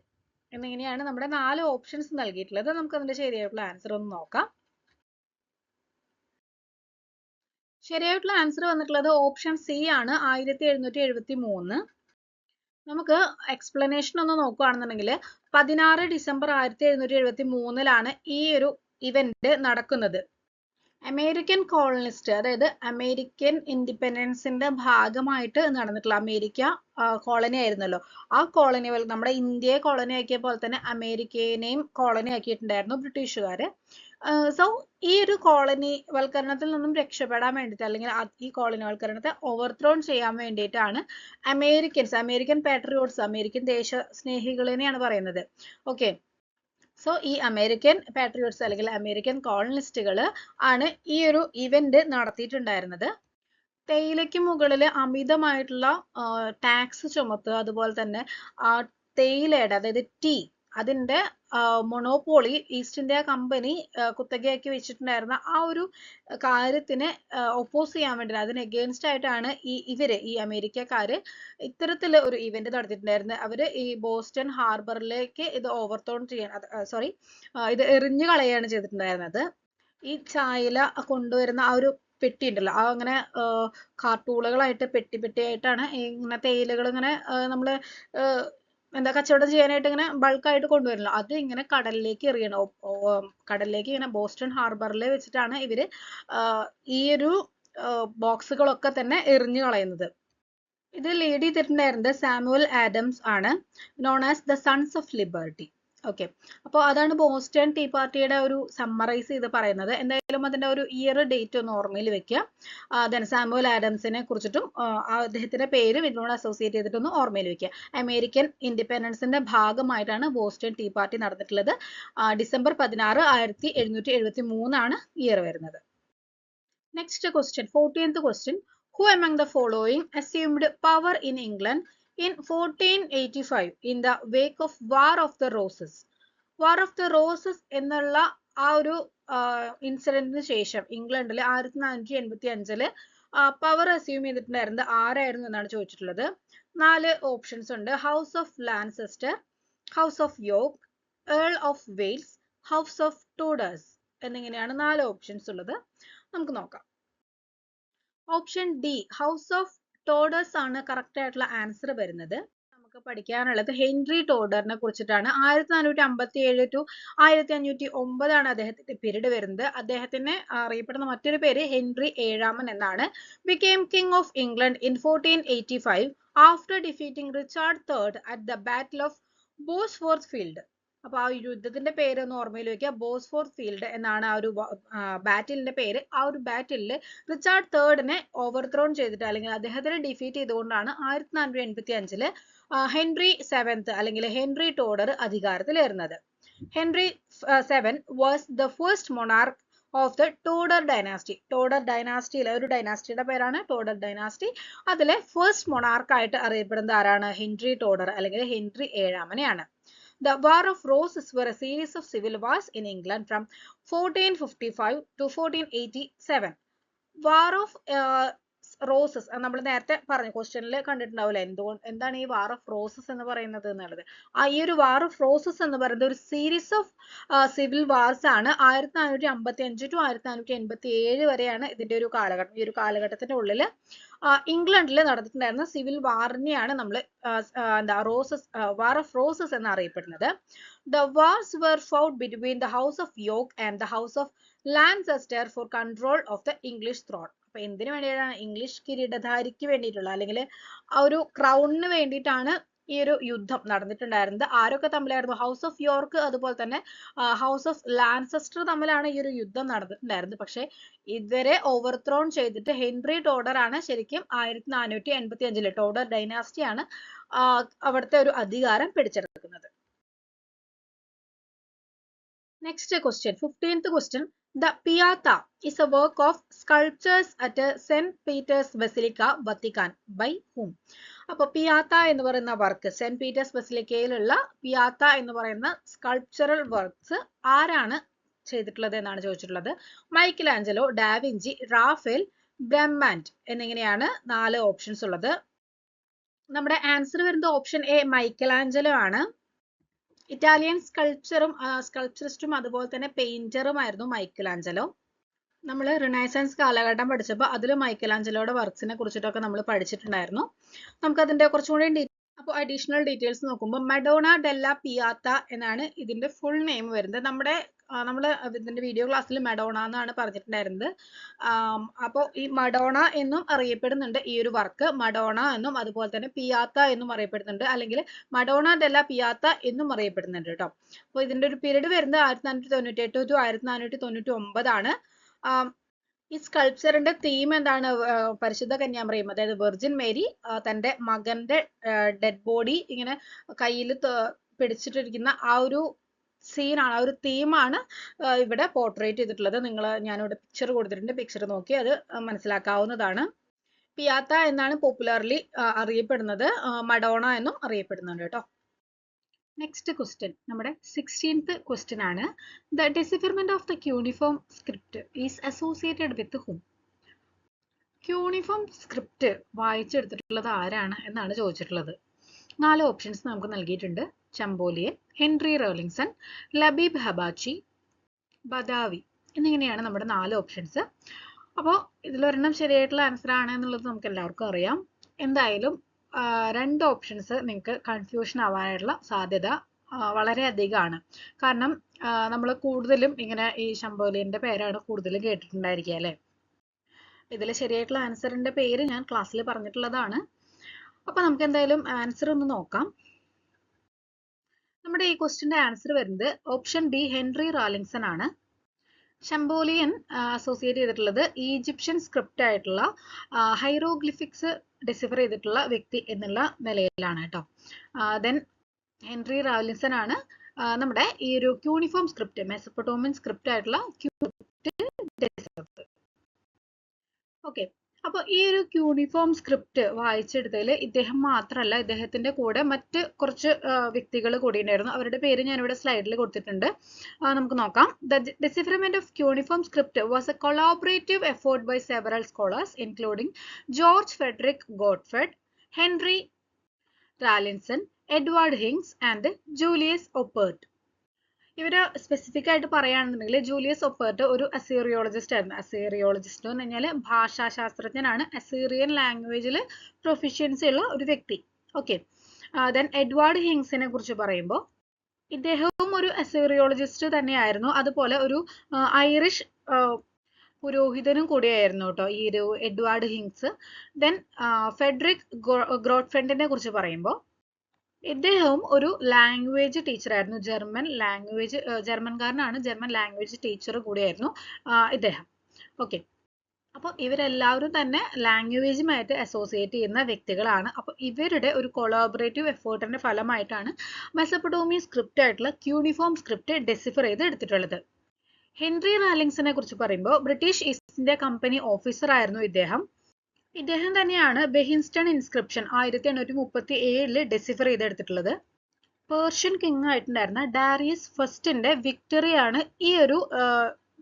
എന്നിങ്ങനെയാണ് നമ്മുടെ 4 ഓപ്ഷൻസ് നൽകിയിട്ടുള്ളത്. നമുക്ക് അതിന്റെ ശരിയായിട്ടുള്ള ആൻസർ ഒന്ന് നോക്കാം. ശരിയായിട്ടുള്ള ആൻസർ വന്നിട്ടുള്ളത് ഓപ്ഷൻ സി ആണ്, 1773. നമുക്ക് എക്സ്പ്ലനേഷൻ ഒന്ന് നോക്കുകയാണെന്നുണ്ടെങ്കിൽ 16 ഡിസംബർ 1773 ഈ ഒരു ഇവന്റ് നടക്കുന്നത്. അമേരിക്കൻ കോളനിസ്റ്റ്, അതായത് അമേരിക്കൻ ഇൻഡിപെൻഡൻസിന്റെ ഭാഗമായിട്ട് നടന്നിട്ടുള്ള, അമേരിക്ക കോളനി ആയിരുന്നല്ലോ, ആ കോളനി നമ്മുടെ ഇന്ത്യയെ കോളനി ആക്കിയ പോലെ തന്നെ അമേരിക്കനെയും കോളനി ആക്കിയിട്ടുണ്ടായിരുന്നു ബ്രിട്ടീഷുകാര്. സോ ഈ ഒരു കോളനി വൽക്കരണത്തിൽ നിന്നും രക്ഷപ്പെടാൻ വേണ്ടിയിട്ട്, അല്ലെങ്കിൽ ഈ കോളനിവൽക്കരണത്തെ ഓവർത്രോൺ ചെയ്യാൻ വേണ്ടിയിട്ടാണ് അമേരിക്കൻ പാട്രിയോട്സ്, അമേരിക്കൻ ദേശ സ്നേഹികളെയാണ് പറയുന്നത്. ഓക്കെ, സോ ഈ അമേരിക്കൻ പാട്രിയോട്സ് അല്ലെങ്കിൽ അമേരിക്കൻ കോളനിസ്റ്റുകൾ ആണ് ഈ ഒരു ഇവന്റ് നടത്തിയിട്ടുണ്ടായിരുന്നത്. തേയിലയ്ക്ക് മുകളിൽ അമിതമായിട്ടുള്ള ടാക്സ് ചുമത്തുക, അതുപോലെ തന്നെ തേയിലയുടെ, അതായത് ടീ, അതിന്റെ മൊണോപോളി ഈസ്റ്റ് ഇന്ത്യ കമ്പനി കുത്തകയാക്കി വെച്ചിട്ടുണ്ടായിരുന്ന ആ ഒരു കാര്യത്തിനെ ഒപ്പോസ് ചെയ്യാൻ വേണ്ടി, അതിന് എഗെയിൻസ്റ്റ് ആയിട്ടാണ് ഈ അമേരിക്കക്കാര് ഇത്തരത്തില് ഒരു ഇവന്റ് നടത്തിയിട്ടുണ്ടായിരുന്നത്. അവര് ഈ ബോസ്റ്റൺ ഹാർബറിലേക്ക് ഇത് ഓവർത്തോൺ ചെയ്യാൻ, ഇത് എറിഞ്ഞു കളയാണ് ചെയ്തിട്ടുണ്ടായിരുന്നത്. ഈ ചായല കൊണ്ടുവരുന്ന ആ ഒരു പെട്ടി ഉണ്ടല്ലോ, ആ അങ്ങനെ കാർട്ടൂളുകളായിട്ട് പെട്ടിയായിട്ടാണ് ഇങ്ങനെ തേയിലകൾ ഇങ്ങനെ നമ്മള് കച്ചവടം ചെയ്യാനായിട്ട് ഇങ്ങനെ ബൾക്കായിട്ട് കൊണ്ടുവരണല്ലോ, അത് ഇങ്ങനെ കടലിലേക്ക് എറിയണം. കടലിലേക്ക് ഇങ്ങനെ ബോസ്റ്റൺ ഹാർബറിൽ വെച്ചിട്ടാണ് ഇവര് ഈ ഒരു ബോക്സുകളൊക്കെ തന്നെ എറിഞ്ഞു കളയുന്നത്. ഇത് ലീഡ് ചെയ്തിട്ടുണ്ടായിരുന്നത് സാമുവൽ ആഡംസ് ആണ്, known as the sons of liberty. Okay, അപ്പോൾ അതാണ് ബോസ്റ്റൺ ടീ പാർട്ടിയുടെ ഒരു സമ്മറൈസ് ചെയ്ത് പറയുന്നത്. എന്തായാലും അതിന്റെ ഒരു ഇയർ ഡേറ്റ് ഒന്ന് ഓർമ്മയിൽ വെക്കുക. സാമുവൽ ആഡംസിനെ കുറിച്ചിട്ടും അദ്ദേഹത്തിന്റെ പേര് ഇതിനോട് അസോസിയേറ്റ് ചെയ്തിട്ടൊന്ന് ഓർമ്മയിൽ വെക്കുക. അമേരിക്കൻ ഇൻഡിപെൻഡൻസിന്റെ ഭാഗമായിട്ടാണ് ബോസ്റ്റൺ ടീ പാർട്ടി നടന്നിട്ടുള്ളത്. ഡിസംബർ 16, 1773 ആണ് ഇയർ വരുന്നത്. Next question, 14th question. Who among the following assumed power in England in 1485 in the wake of War of the Roses? War of the Roses എന്നുള്ള ആ ഒരു ഇൻസിഡന്റിന് ശേഷം ഇംഗ്ലണ്ടിൽ 1485 power assume ചെയ്തിട്ടുണ്ടായിരുന്നത് ആരായിരുന്നു എന്നാണ് ചോദിച്ചിട്ടുള്ളത്. 4 ഓപ്ഷൻസ് ഉണ്ട്. House of Lancaster, house of York, earl of Wales, house of Tudors എന്നിങ്ങനെയാണ് 4 ഓപ്ഷൻസ് ഉള്ളത്. നമുക്ക് നോക്കാം. Option D, house of Tudors ആണ് കറക്റ്റ് ആയിട്ടുള്ള ആൻസർ വരുന്നത്. നമുക്ക് പഠിക്കാനുള്ളത് ഹെൻറി ടോഡറിനെ കുറിച്ചിട്ടാണ്. 1457 to 1509 ആണ് അദ്ദേഹത്തിന്റെ പീരീഡ് വരുന്നത്. അദ്ദേഹത്തിന് അറിയപ്പെടുന്ന മറ്റൊരു പേര് ഹെൻറി 7 എന്നാണ്. Became king of England in 1485 after defeating Richard III at the battle of Bosworth field. അപ്പൊ ആ യുദ്ധത്തിന്റെ പേര് ഒന്ന് ഓർമ്മയിൽ വെക്കുക. ബോസ്ഫോർത്ത് ഫീൽഡ് എന്നാണ് ആ ഒരു ബാറ്റിലിന്റെ പേര്. ആ ഒരു ബാറ്റിലിൽ റിച്ചാർഡ് III ഓവർത്രോൺ ചെയ്തിട്ട്, അല്ലെങ്കിൽ അദ്ദേഹത്തിനെ ഡിഫീറ്റ് ചെയ്തുകൊണ്ടാണ് 1485 ഹെൻറി 7th അല്ലെങ്കിൽ ഹെൻറി ടോഡർ അധികാരത്തിലേറുന്നത്. Henry 7 was the first monarch of the Tudor dynasty. Tudor ഡൈനാസ്റ്റിയിലെ ഒരു ഡൈനാസ്റ്റിയുടെ പേരാണ് ടോഡർ ഡൈനാസ്റ്റി. അതിലെ ഫസ്റ്റ് മൊണാർക്ക് ആയിട്ട് അറിയപ്പെടുന്നത് ആരാണ്? ഹെൻറി ടോഡർ അല്ലെങ്കിൽ Henry 7 The War of Roses were a series of civil wars in England from 1455 to 1487. War of roses നമ്മൾ നേരത്തെ പറഞ്ഞു, ക്വസ്റ്റ്യനിൽ കണ്ടിട്ടുണ്ടാവില്ല എന്താണ് ഈ വാർ ഓഫ് റോസസ് എന്ന് പറയുന്നത് എന്നുള്ളത്. ഈ ഒരു വാർ ഓഫ് റോസസ് എന്ന് പറയുന്നത് ഒരു സീരീസ് ഓഫ് സിവിൽ വാർസ് ആണ്. 1455 to 1487 വരെയാണ് ഇതിന്റെ ഒരു കാലഘട്ടം. ഈ ഒരു കാലഘട്ടത്തിന്റെ ഉള്ളിൽ ഇംഗ്ലണ്ടിൽ നടന്നിട്ടുണ്ടായിരുന്ന സിവിൽ വാറിനെയാണ് നമ്മൾ വാർ ഓഫ് റോസസ് എന്ന് അറിയപ്പെടുന്നത്. The wars were fought between the House of York and the House of Lancaster for control of the English throne. അപ്പൊ എന്തിനു വേണ്ടിയിട്ടാണ്? ഇംഗ്ലീഷ് കിരീടധാരിക്ക് വേണ്ടിയിട്ടുള്ള, അല്ലെങ്കിൽ ആ ഒരു ക്രൗണിന് വേണ്ടിയിട്ടാണ് ഈ ഒരു യുദ്ധം നടന്നിട്ടുണ്ടായിരുന്നത്. ആരൊക്കെ തമ്മിലായിരുന്നു? ഹൗസ് ഓഫ് യോർക്ക് അതുപോലെ തന്നെ ഹൗസ് ഓഫ് ലാൻസെസ്റ്റർ തമ്മിലാണ് ഈ ഒരു യുദ്ധം നടന്നിട്ടുണ്ടായിരുന്നത്. പക്ഷെ ഇവരെ ഓവർത്രോൺ ചെയ്തിട്ട് ഹെൻറി ടോഡർ ആണ് ശരിക്കും 1485 ടോഡർ ഡൈനാസ്റ്റിയാണ് അവിടുത്തെ ഒരു അധികാരം പിടിച്ചെടുക്കുന്നത്. Next question, 15th question. The Pieta is a work of sculptures at St. Peter's Basilica, Vatican. By whom? അപ്പോൾ പിയാത്ത എന്ന് പറയുന്ന വർക്ക്, സെന്റ് പീറ്റേഴ്സ് ബസിലിക്കയിലുള്ള പിയാത്ത എന്ന് പറയുന്ന സ്കൾപ്ചറൽ വർക്ക്സ് ആരാണ് ചെയ്തിട്ടുള്ളത് എന്നാണ് ചോദിച്ചിട്ടുള്ളത്. മൈക്കൽ ആഞ്ചലോ, ഡാവിഞ്ചി, റാഫേൽ, ബ്രഹ്മാൻഡ് എന്നിങ്ങനെയാണ് 4 ഓപ്ഷൻസ് ഉള്ളത്. നമ്മുടെ ആൻസർ വരുന്നത് ഓപ്ഷൻ എ മൈക്കൽ ആഞ്ചലോ ആണ്. ഇറ്റാലിയൻ സ്കൾപ്ചറിസ്റ്റും അതുപോലെ തന്നെ പെയിന്ററുമായിരുന്നു മൈക്കൽ ആഞ്ചലോ. നമ്മൾ റിനൈസൻസ് കാലഘട്ടം പഠിച്ചപ്പോൾ അതിൽ മൈക്കൽ ആഞ്ചലോയുടെ വർക്ക്സിനെ കുറിച്ചിട്ടൊക്കെ നമ്മൾ പഠിച്ചിട്ടുണ്ടായിരുന്നു. നമുക്ക് അതിന്റെ കുറച്ചുകൂടി അപ്പോൾ അഡീഷണൽ ഡീറ്റെയിൽസ് നോക്കുമ്പോൾ മഡോണ ഡെല്ല പിയാത്ത എന്നാണ് ഇതിന്റെ ഫുൾ നെയിം വരുന്നത്. നമ്മൾ ഇതിന്റെ വീഡിയോ ക്ലാസ്സിൽ മഡോണ എന്നാണ് പറഞ്ഞിട്ടുണ്ടായിരുന്നത്. അപ്പോൾ ഈ മഡോണ എന്നും അറിയപ്പെടുന്നുണ്ട് ഈ ഒരു വർക്ക്, മഡോണ എന്നും അതുപോലെ തന്നെ പിയാത്ത എന്നും അറിയപ്പെടുന്നുണ്ട്, അല്ലെങ്കിൽ മഡോണ ഡെല്ല പിയാത്ത എന്നും അറിയപ്പെടുന്നുണ്ട് കേട്ടോ. അപ്പോൾ ഇതിന്റെ ഒരു പീരീഡ് വരുന്നത് 1498 to 1499 ആണ്. ഈ സ്കൾപ്ചറിന്റെ തീം എന്താണ്? പരിശുദ്ധ കന്യാമറിയം, അതായത് വെർജിൻ മേരി തന്റെ മകന്റെ ഡെഡ് ബോഡി ഇങ്ങനെ കയ്യിൽ പിടിച്ചിട്ടിരിക്കുന്ന ആ ഒരു സീനാണ്, ആ ഒരു തീമാണ് ഇവിടെ പോർട്രേറ്റ് ചെയ്തിട്ടുള്ളത്. ഞാനിവിടെ പിക്ചർ കൊടുത്തിട്ടുണ്ട്, പിക്ചർ നോക്കി അത് മനസ്സിലാക്കാവുന്നതാണ്. പിയാത്ത എന്നാണ് പോപ്പുലർലി അറിയപ്പെടുന്നത്, മഡോണ എന്നും അറിയപ്പെടുന്നുണ്ട് കേട്ടോ. നെക്സ്റ്റ് ക്വസ്റ്റ്യൻ നമ്മുടെ 16th ക്വസ്റ്റ്യൻ ആണ്. The decipherment of the cuneiform script is associated with whom? Cuneiform script വായിച്ചെടുത്തിട്ടുള്ളത് ആരാണ് എന്നാണ് ചോദിച്ചിട്ടുള്ളത്. 4 ഓപ്ഷൻസ് നമുക്ക് നൽകിയിട്ടുണ്ട്. ചമ്പോലിയൻ, ഹെൻറി റോളിങ്സൺ, ലബീബ് ഹബാച്ചി, ബദാവി എന്നിങ്ങനെയാണ് നമ്മുടെ 4 ഓപ്ഷൻസ്. അപ്പോൾ ഇതിലൊരെണ്ണം ശരിയായിട്ടുള്ള ആൻസർ ആണ് എന്നുള്ളത് നമുക്ക് എല്ലാവർക്കും അറിയാം. എന്തായാലും 2 ഓപ്ഷൻസ് നിങ്ങൾക്ക് കൺഫ്യൂഷൻ ആവാനുള്ള സാധ്യത വളരെ അധികമാണ്. കാരണം നമ്മൾ കൂടുതലും ഇങ്ങനെ ഈ ശംഭോലിയന്റെ പേരാണ് കൂടുതലും കേട്ടിട്ടുണ്ടായിരിക്കുക അല്ലേ. ഇതിൽ ശരിയായിട്ടുള്ള ആൻസറിന്റെ പേര് ഞാൻ ക്ലാസ്സിൽ പറഞ്ഞിട്ടുള്ളതാണ്. അപ്പൊ നമുക്ക് എന്തായാലും ആൻസർ ഒന്ന് നോക്കാം. നമ്മുടെ ഈ ക്വസ്റ്റ്യന്റെ ആൻസർ വരുന്നത് ഓപ്ഷൻ ഡി ഹെൻറി റാലിങ്സൺ ആണ്. ശംഭോലിയൻ അസോസിയേറ്റ് ചെയ്തിട്ടുള്ളത് ഈജിപ്ഷ്യൻ സ്ക്രിപ്റ്റ് ആയിട്ടുള്ള ഹൈറോഗ്ലിഫിക്സ് ഡിസിഫർ ചെയ്തിട്ടുള്ള വ്യക്തി എന്നുള്ള നിലയിലാണ് കേട്ടോ. ദെൻ ഹെൻറി റാലിങ്സൺ ആണ് നമ്മുടെ ഈ ഒരു ക്യൂണിഫോം സ്ക്രിപ്റ്റ്, മെസപ്പൊട്ടോമിയൻ സ്ക്രിപ്റ്റ് ആയിട്ടുള്ള ഓക്കെ. അപ്പൊ ഈ ഒരു ക്യൂണിഫോം സ്ക്രിപ്റ്റ് വായിച്ചെടുത്തതിൽ ഇദ്ദേഹം മാത്രമല്ല, ഇദ്ദേഹത്തിന്റെ കൂടെ മറ്റ് കുറച്ച് വ്യക്തികൾ കൂടി ഉണ്ടായിരുന്നു. അവരുടെ പേര് ഞാനിവിടെ സ്ലൈഡിൽ കൊടുത്തിട്ടുണ്ട്, നമുക്ക് നോക്കാം. The decipherment of cuneiform script was a collaborative effort by several scholars including George Frederick Godfred, Henry Rawlinson, Edward Hincks and Julius Oppert. ഇവര് സ്പെസിഫിക് ആയിട്ട് പറയുകയാണെന്നുണ്ടെങ്കിൽ ജൂലിയസ് ഒപ്പേർട്ട് ഒരു അസീറിയോളജിസ്റ്റ് ആയിരുന്നു. അസീറിയോളജിസ്റ്റ് എന്ന് പറഞ്ഞാൽ ഭാഷാശാസ്ത്രജ്ഞനാണ്, അസീറിയൻ ലാംഗ്വേജിൽ പ്രൊഫിഷ്യൻസി ഉള്ള ഒരു വ്യക്തി. ഓക്കെ. ദെൻ എഡ്വാർഡ് ഹിങ്സിനെ കുറിച്ച് പറയുമ്പോൾ ഇദ്ദേഹവും ഒരു അസീറിയോളജിസ്റ്റ് തന്നെയായിരുന്നു, അതുപോലെ ഒരു ഐറിഷ് പുരോഹിതനും കൂടിയായിരുന്നു കേട്ടോ ഈ ഒരു എഡ്വാർഡ് ഹിങ്സ്. ദെൻ ഫെഡറിക് ഗോഡ്ഫ്രെഡിനെ കുറിച്ച് പറയുമ്പോൾ ഇദ്ദേഹവും ഒരു ലാംഗ്വേജ് ടീച്ചറായിരുന്നു, ജർമ്മൻകാരനാണ്, ജർമ്മൻ ലാംഗ്വേജ് ടീച്ചർ കൂടിയായിരുന്നു ഇദ്ദേഹം. ഓക്കെ. അപ്പോൾ ഇവരെല്ലാവരും തന്നെ ലാംഗ്വേജുമായിട്ട് അസോസിയേറ്റ് ചെയ്യുന്ന വ്യക്തികളാണ്. അപ്പോൾ ഇവരുടെ ഒരു കൊളാബറേറ്റീവ് എഫേർട്ടിന്റെ ഫലമായിട്ടാണ് മെസപ്പൊട്ടോമിയൻ സ്ക്രിപ്റ്റ് ആയിട്ടുള്ള ക്യൂണിഫോം സ്ക്രിപ്റ്റ് ഡെസിഫർ ചെയ്ത് എടുത്തിട്ടുള്ളത്. ഹെൻറി റാലിങ്സനെ കുറിച്ച് പറയുമ്പോൾ British East India company officer ആയിരുന്നു ഇദ്ദേഹം. ഇദ്ദേഹം തന്നെയാണ് ബെഹിൻസ്റ്റൺ ഇൻസ്ക്രിപ്ഷൻ 1837 ഡെസിഫർ ചെയ്തെടുത്തിട്ടുള്ളത്. പേർഷ്യൻ കിങ് ആയിട്ടുണ്ടായിരുന്ന ഡാരിയസ് ഫസ്റ്റിന്റെ വിക്ടറിയാണ് ഈ ഒരു